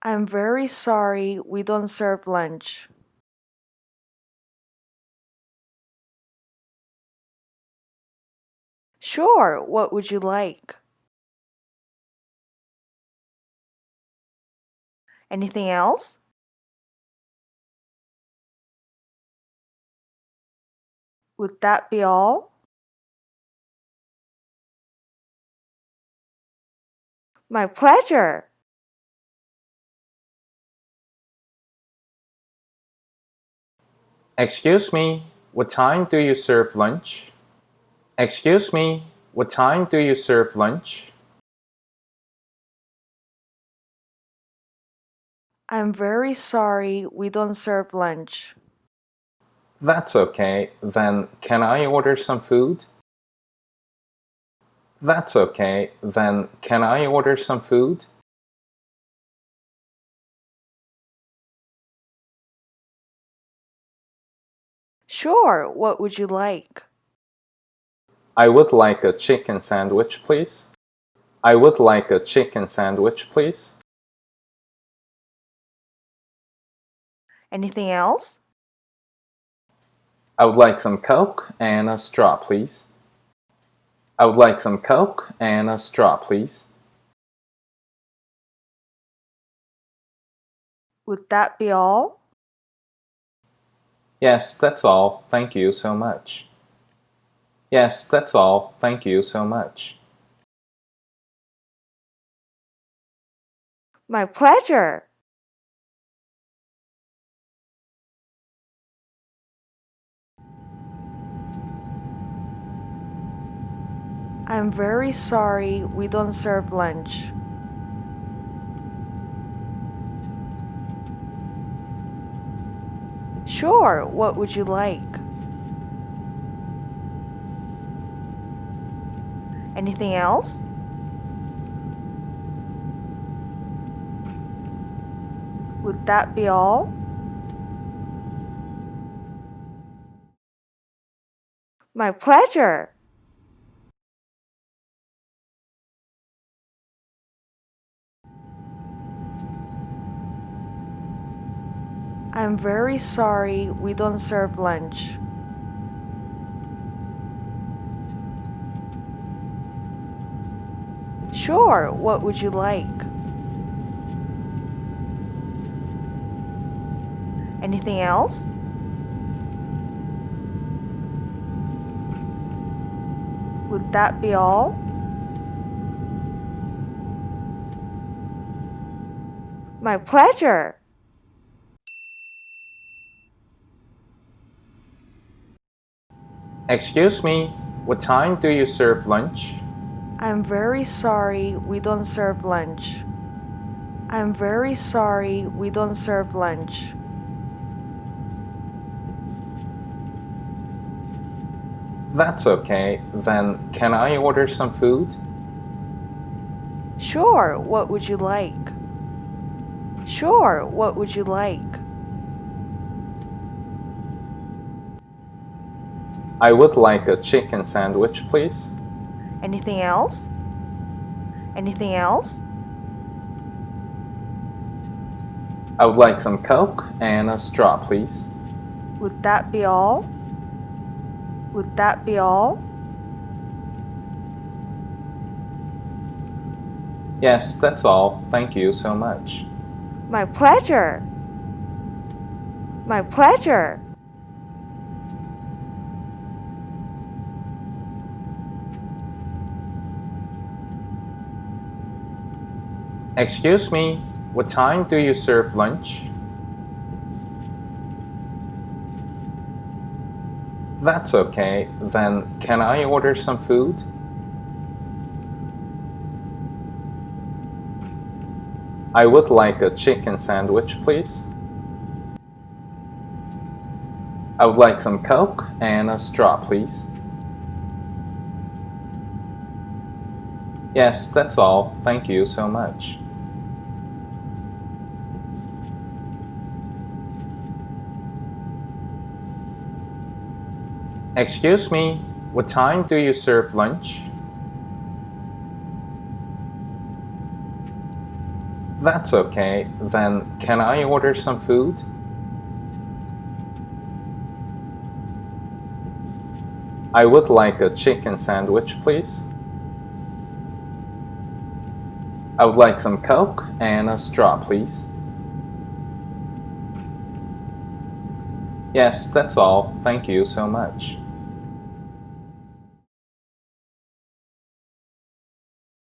I'm very sorry we don't serve lunch. Sure, what would you like? Anything else? Would that be all? My pleasure. Excuse me, what time do you serve lunch? Excuse me, what time do you serve lunch? I'm very sorry we don't serve lunch. That's okay, then can I order some food? That's okay, then can I order some food? Sure, what would you like? I would like a chicken sandwich, please. I would like a chicken sandwich, please. Anything else? I would like some Coke and a straw, please. I would like some Coke and a straw, please. Would that be all? Yes, that's all. Thank you so much. Yes, that's all. Thank you so much. My pleasure. I'm very sorry we don't serve lunch. Sure, what would you like? Anything else? Would that be all? My pleasure. I'm very sorry we don't serve lunch. Sure, what would you like? Anything else? Would that be all? My pleasure. Excuse me, what time do you serve lunch? I'm very sorry we don't serve lunch. I'm very sorry we don't serve lunch. That's okay, then can I order some food? Sure, what would you like? Sure, what would you like? I would like a chicken sandwich, please. Anything else? Anything else? I would like some Coke and a straw, please. Would that be all? Would that be all? Yes, that's all. Thank you so much. My pleasure. My pleasure. Excuse me, what time do you serve lunch? That's okay, then can I order some food? I would like a chicken sandwich, please. I would like some Coke and a straw, please. Yes, that's all. Thank you so much. Excuse me, what time do you serve lunch? That's okay. Then can I order some food? I would like a chicken sandwich, please. I would like some Coke and a straw, please. Yes, that's all. Thank you so much.